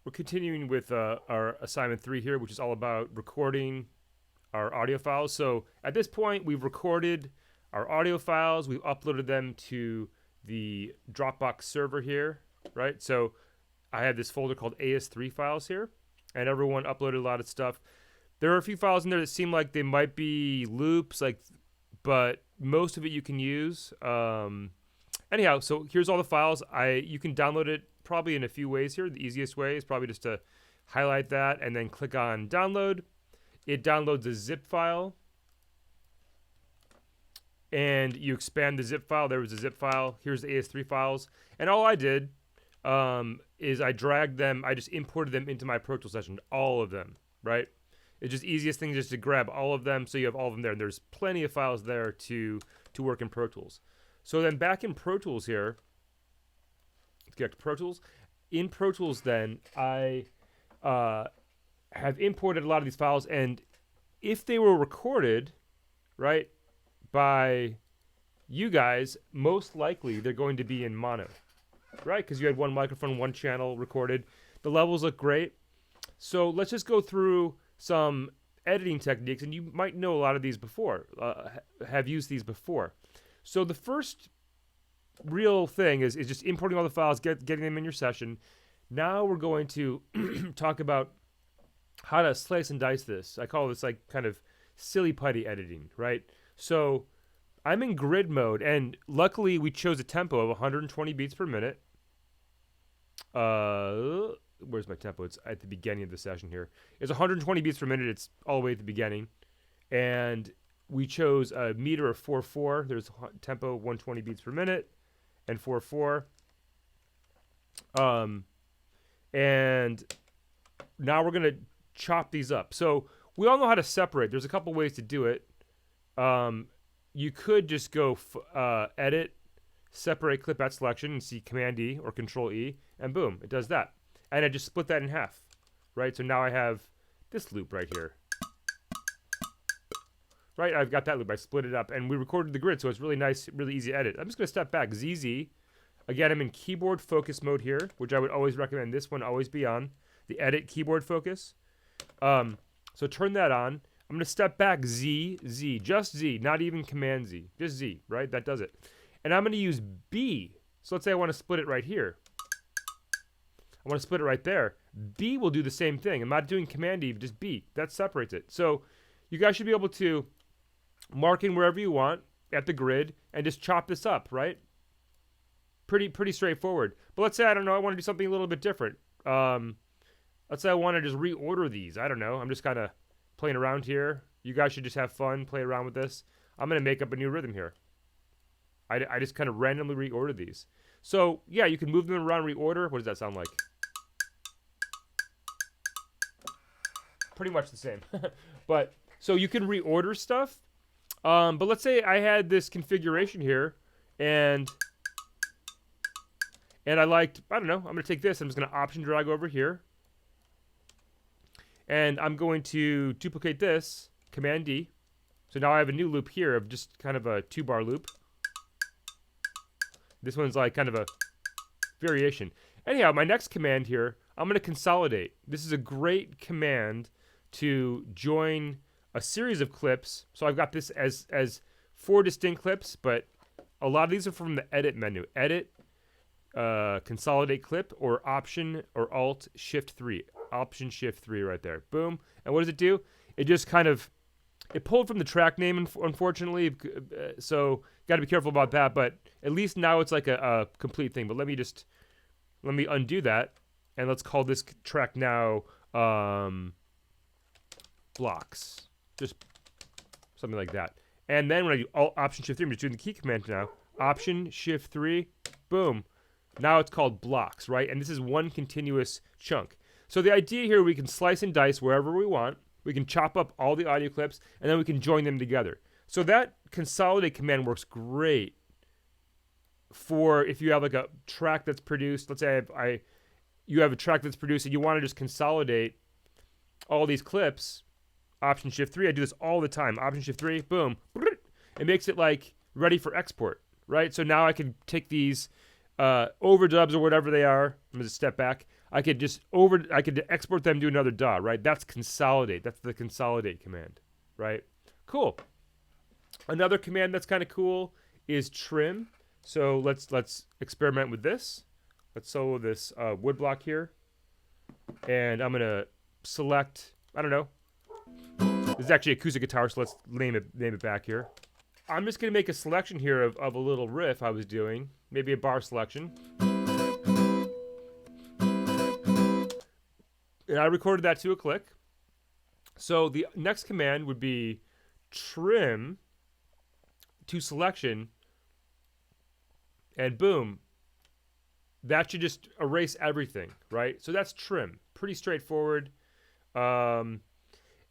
we're continuing with our assignment 3 here, which is all about recording our audio files. So at this point, we've recorded our audio files. We've uploaded them to the Dropbox server here, right? So I have this folder called AS3 files here, and everyone uploaded a lot of stuff. There are a few files in there that seem like they might be loops, but most of it you can use. Anyhow, so here's all the files. You can download it probably in a few ways here. The easiest way is probably just to highlight that and then click on download. It downloads a zip file, and you expand the zip file. There was a zip file. Here's the AS3 files, and all I did is I dragged them. I just imported them into my Pro Tools session, all of them, right? It's just easiest thing just to grab all of them, so you have all of them there. And there's plenty of files there to work in Pro Tools. So then back in Pro Tools here, let's get to Pro Tools. In Pro Tools then, I have imported a lot of these files, and if they were recorded, right, by you guys, most likely they're going to be in mono, right? Because you had one microphone, one channel recorded. The levels look great. So let's just go through some editing techniques, and you might know a lot of these before, have used these before. So the first real thing is just importing all the files, getting them in your session. Now we're going to talk about how to slice and dice this. I call this like kind of silly putty editing, right? So I'm in grid mode, and luckily we chose a tempo of 120 beats per minute. Where's my tempo? It's at the beginning of the session here. It's 120 beats per minute. It's all the way at the beginning. And we chose a meter of 4/4. There's tempo 120 beats per minute and 4/4. And now we're going to chop these up. So we all know how to separate. There's a couple ways to do it. You could just go edit, separate clip at selection, and see Command E or Control E, and boom, it does that. And I just split that in half, right? So now I have this loop right here. Right, I've got that loop. I split it up, and we recorded the grid, so it's really nice, really easy to edit. I'm just going to step back. ZZ. Again, I'm in keyboard focus mode here, which I would always recommend this one always be on, the edit keyboard focus. So turn that on. I'm going to step back, Z, just Z, not even Command Z, just Z, right? That does it. And I'm going to use B. So let's say I want to split it right here. I want to split it right there. B will do the same thing. I'm not doing Command E, just B. That separates it. So you guys should be able to mark in wherever you want at the grid and just chop this up, right? Pretty straightforward. But let's say, I don't know, I want to do something a little bit different. Let's say I want to just reorder these. I don't know. I'm just kind of playing around here. You guys should just have fun, play around with this. I'm going to make up a new rhythm here. I just kind of randomly reorder these. So, yeah, you can move them around, reorder. What does that sound like? Pretty much the same. But, so you can reorder stuff. But let's say I had this configuration here, and I liked, I don't know, I'm going to take this. I'm just going to option drag over here. And I'm going to duplicate this, Command D. So now I have a new loop here of just kind of a 2-bar loop. This one's like kind of a variation. Anyhow, my next command here, I'm going to consolidate. This is a great command to join a series of clips. So I've got this as 4 distinct clips, but a lot of these are from the edit menu. Edit, consolidate clip, or option or alt shift 3. Option shift 3 right there. Boom. And what does it do? It just kind of, it pulled from the track name, unfortunately, so got to be careful about that, but at least now it's like a complete thing. But let me undo that, and let's call this track now blocks. Just something like that. And then when I do alt option shift 3, I'm just doing the key command now. Option shift 3, boom. Now it's called blocks, right? And this is one continuous chunk. So the idea here, we can slice and dice wherever we want. We can chop up all the audio clips, and then we can join them together. So that consolidate command works great for if you have like a track that's produced. Let's say you have a track that's produced, and you want to just consolidate all these clips. Option shift 3, I do this all the time. Option shift 3, boom. It makes it like ready for export, right? So now I can take these overdubs or whatever they are. I'm going to step back. I could export them to another DAW, right? That's consolidate. That's the consolidate command, right? Cool. Another command that's kind of cool is trim. So let's experiment with this. Let's solo this wood block here. And I'm gonna select, I don't know. This is actually acoustic guitar, so let's name it back here. I'm just gonna make a selection here of a little riff I was doing, maybe a bar selection. And I recorded that to a click. So the next command would be trim to selection, and boom. That should just erase everything, right? So that's trim. Pretty straightforward.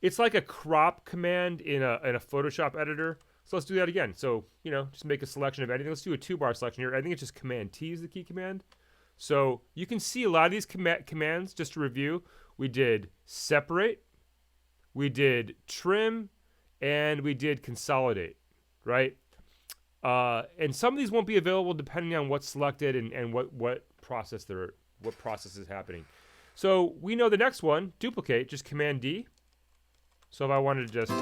It's like a crop command in a Photoshop editor. So let's do that again. So, just make a selection of anything. Let's do a 2-bar selection here. I think it's just Command T is the key command. So you can see a lot of these commands, just to review. We did separate, we did trim, and we did consolidate, right? And some of these won't be available depending on what's selected and what process is happening. So we know the next one, duplicate, just Command D. So if I wanted to just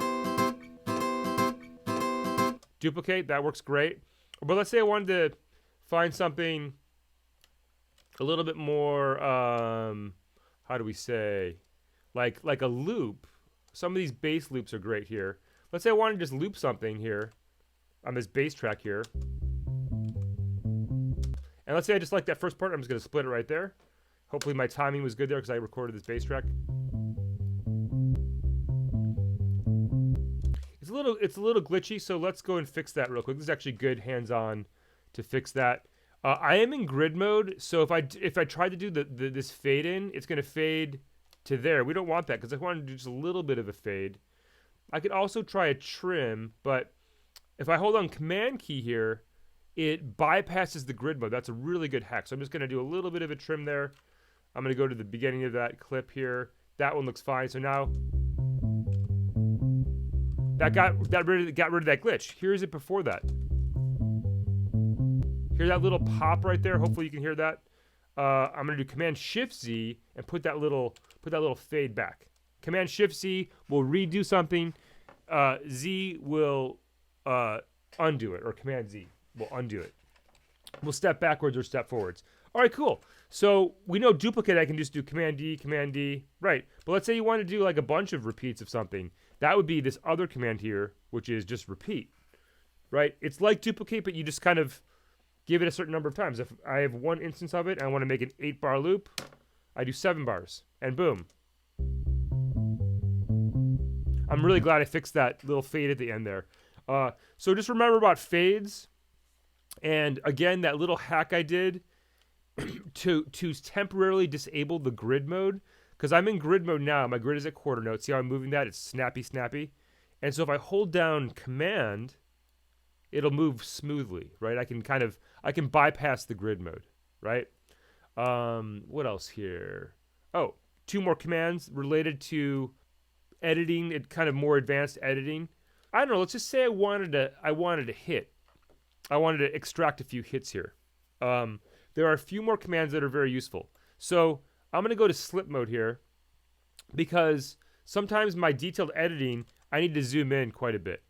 duplicate, that works great. But let's say I wanted to find something a little bit more, how do we say, like a loop. Some of these bass loops are great here. Let's say I wanted to just loop something here on this bass track here. And let's say I just like that first part. I'm just going to split it right there. Hopefully my timing was good there because I recorded this bass track. It's a little glitchy, so let's go and fix that real quick. This is actually good hands-on to fix that. I am in grid mode, so if I try to do this fade in, it's going to fade to there. We don't want that because I want to do just a little bit of a fade. I could also try a trim, but if I hold on Command key here, it bypasses the grid mode. That's a really good hack. So I'm just going to do a little bit of a trim there. I'm going to go to the beginning of that clip here. That one looks fine. So now that got rid of that glitch. Here's it before that. Hear that little pop right there? Hopefully you can hear that. I'm going to do Command Shift Z and put that little fade back. Command Shift Z will redo something. Z will undo it, or Command Z will undo it. We'll step backwards or step forwards. All right, cool. So we know duplicate, I can just do Command D, right. But let's say you want to do like a bunch of repeats of something. That would be this other command here, which is just repeat, right? It's like duplicate, but you just kind of give it a certain number of times. If I have one instance of it and I want to make an 8-bar loop, I do 7 bars, and boom. I'm really glad I fixed that little fade at the end there. So just remember about fades. And again, that little hack I did to temporarily disable the grid mode, because I'm in grid mode now. My grid is at quarter note. See how I'm moving that? It's snappy. And so if I hold down Command, it'll move smoothly, right? I can bypass the grid mode, right? What else here? Oh, 2 more commands related to editing, it kind of more advanced editing. I don't know, let's just say I wanted to hit. I wanted to extract a few hits here. There are a few more commands that are very useful. So I'm going to go to slip mode here because sometimes my detailed editing, I need to zoom in quite a bit.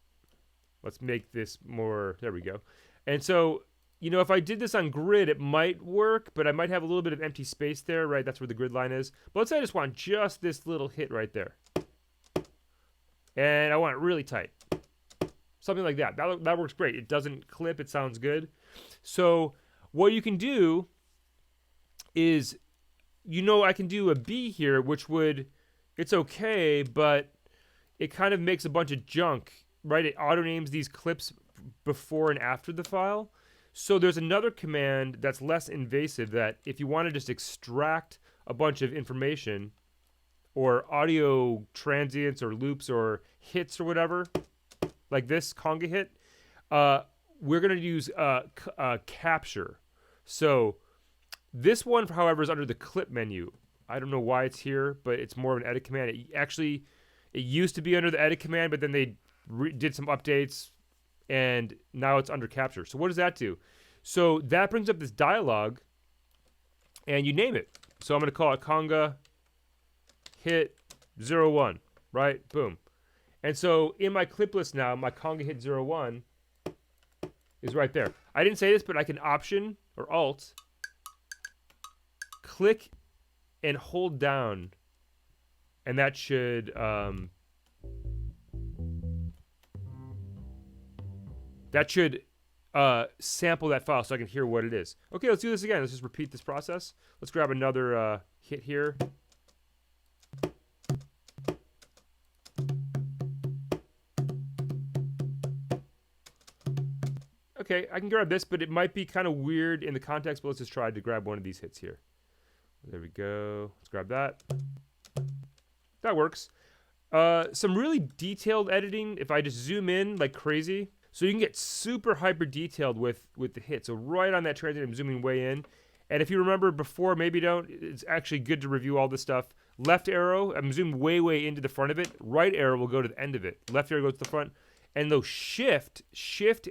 Let's make this more, there we go. And so, if I did this on grid, it might work, but I might have a little bit of empty space there, right? That's where the grid line is. But let's say I just want just this little hit right there. And I want it really tight. Something like that. That works great. It doesn't clip. It sounds good. So what you can do is, I can do a B here, which it's okay, but it kind of makes a bunch of junk, right? It auto-names these clips before and after the file. So there's another command that's less invasive that if you want to just extract a bunch of information or audio transients or loops or hits or whatever, like this conga hit, we're going to use capture. So this one, however, is under the clip menu. I don't know why it's here, but it's more of an edit command. It used to be under the edit command, but then they did some updates, and now it's under capture. So what does that do? So that brings up this dialog, and you name it. So I'm going to call it conga hit 01, right? Boom. And so in my clip list now, my conga hit 01 is right there. I didn't say this, but I can option or alt click and hold down, and that should sample that file so I can hear what it is. Okay, let's do this again. Let's just repeat this process. Let's grab another hit here. Okay, I can grab this, but it might be kind of weird in the context, but let's just try to grab one of these hits here. There we go. Let's grab that. That works. Some really detailed editing, if I just zoom in like crazy, so you can get super hyper detailed with the hit. So right on that transient, I'm zooming way in. And if you remember before, maybe don't, it's actually good to review all this stuff. Left arrow, I'm zoomed way into the front of it. Right arrow will go to the end of it. Left arrow goes to the front. And those shift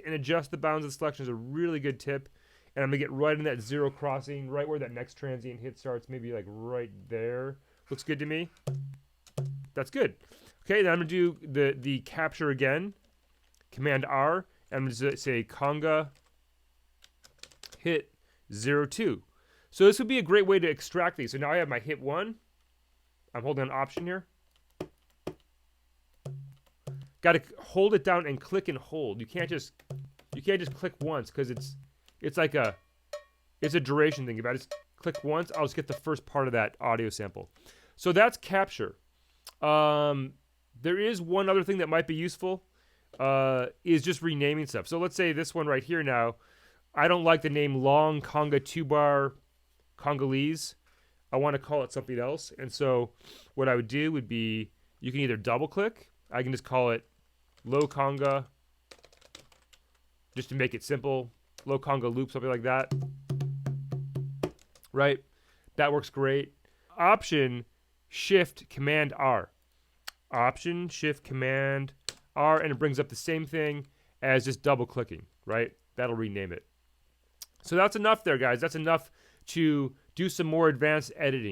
and adjust the bounds of the selection is a really good tip. And I'm going to get right in that zero crossing, right where that next transient hit starts, maybe like right there. Looks good to me. That's good. Okay, then I'm going to do the capture again. Command R. And I'm going to say conga hit 02. So this would be a great way to extract these. So now I have my hit 1. I'm holding an option here. Got to hold it down and click and hold. You can't just click once because it's a duration thing. If I just click once, I'll just get the first part of that audio sample. So that's capture. There is one other thing that might be useful, is just renaming stuff. So let's say this one right here now, I don't like the name long conga 2-bar Congolese. I want to call it something else. And so what I would do would be, you can either double click. I can just call it low conga, just to make it simple. Low conga loop, something like that. Right? That works great. Option Shift Command R. Option Shift Command R, and it brings up the same thing as just double clicking, right? That'll rename it. So that's enough there, guys. That's enough to do some more advanced editing.